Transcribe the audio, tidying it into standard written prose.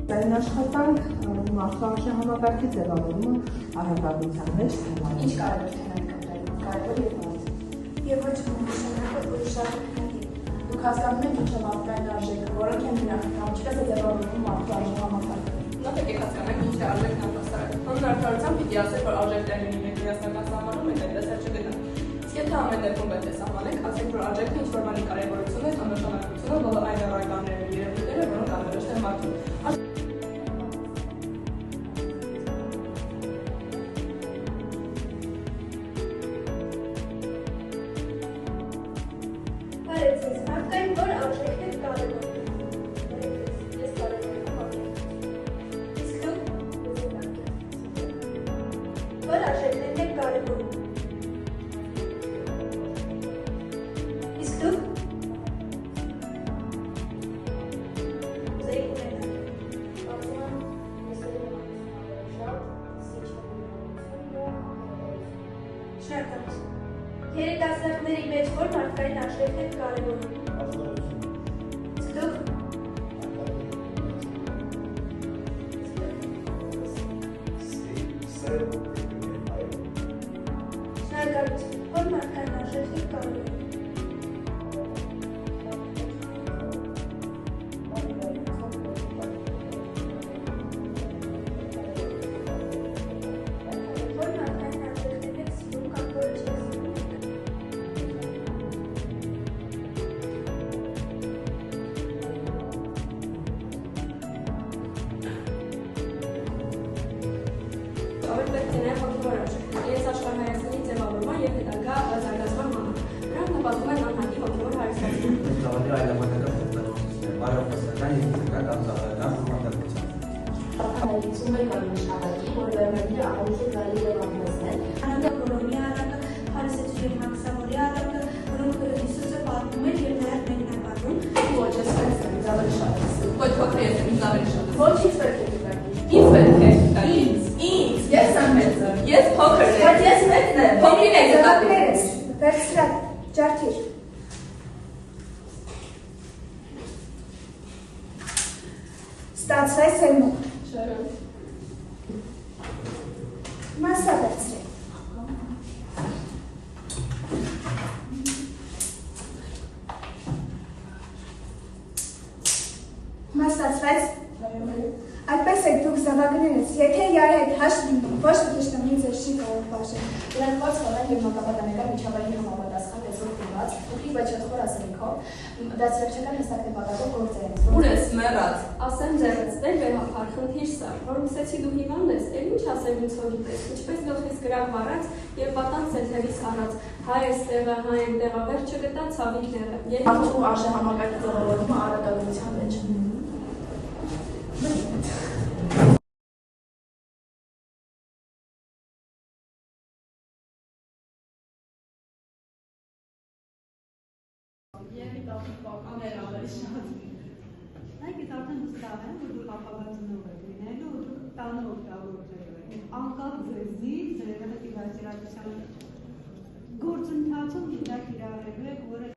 Այն աշխատանք մարդու համակարգի ձևավորումը առհասարակության մեջ թեման։ Ինչ կարևոր թեմաներ կարևոր եւ ոչ նշանակը որ շատ դուք հասկանում եք ինչ է մարդկային արժեքը, որոնք են բնական, ինչպես է ձևավորվում մարդու համակարգը։ Նախ եկեք հասկանանք ինչ է արժեքն առհասարակ։ Հանրարդարությամբ պիտի ասեք, որ արժեքներն ունի մեկ միասնական սահմանում են, այդպես էլ չգտնան։ Իսկ եթե ամեն դեպքում պետք է սահմանենք, ասենք, որ արժեքը ինչ-որ բանի կարևորությունը, աննշանակությունը, բոլոր այն առարկաները ու երևույթները, որոնք անվերջ են մարդուն։ Մարդկային որ արժեքն է կարևոր։ Ես կարևոր եմ։ Իսկ դուք որ արժեքներն է կարևոր։ Իսկ դուք երիտասարդների մեջ որ մարդկային արժեքն է կարևոր։ Իսկ դուք շնորհակալություն, որ մարդկային արժեքն է կարևոր։ Ավելի պետք է նաև հոգևոր արժեքներ, իրենց աշխարհայացքների ձևավորման և հետագա զարգացման համար։ Նրանք նպաստում են անհատի հոգևոր հարստացմանը։ Ծավալի այլամատական ստեղծագործություններ, բարոյական և ֆիզիկական ծառայական համակարգության։ Անալիզում է նշանակի, որ վերնագիրը ավելի կարելի է ապրեցնել։ Անհատակորոմի առակը, հարսեցուի մաքսամորի առակը, որոնք Հիսուսը պատմում էր և նաև մեկնաբանում։ Ոչ, ես պետք է ինձ ավելի շատ ես։ Ոչ, փոքր ես ինձ ավելի շատ ես։ Ոչ ինձ պետք է դուք։ Ինձ պետք է։ Ինձ։ Ես եմ մեծը։ Ես փոքր եմ։ Բայց ես մեծն եմ։ Փոքրին եք զգացել։ Վերցրա, ջարդիր։ Ստացվեց էլ մոտ։ Շարան։ Մասա վերցրի։ Մասացվեց։ Այդպես եք դուք զավակներս, եթե յարեք հաշտ լինում, ոչ մի թշնամի ձեզ չի կարող բաժել։ Դրանք բաց կանան և մակապատանեկան միջավայրի համապատասխան տեսող դիմաց, ուղի վաճառքոր ասելիքով, դասերակցական հստակ նպատակով գործերից։ Ուր ես մեռած, ասեմ ձեռեցնել վերհապար խնդիր սա, որ ուսեցի դու հիվանդ ես, էլ ինչ ասեմ ինձ հո գիտես, ինչպես գլխիս գրավ վառած և պատանց եթերից առած, հայ ես տեղը, հայ եմ տեղը, վերջ չգտա ցավիկները։ Մարդու արժեհամակարգի ձևավորումը առաքելության մեջ։ Եվ ամեն ավելի շատ։ Այդ ես արդեն վստահ եմ, որ դուք ապագացնող եք լինելու, ու դուք տանը օգտագործելու եք։ Անկախ ձեզնից, ձեր հետևացիացության գործընթացում դուք իրարելու եք, որը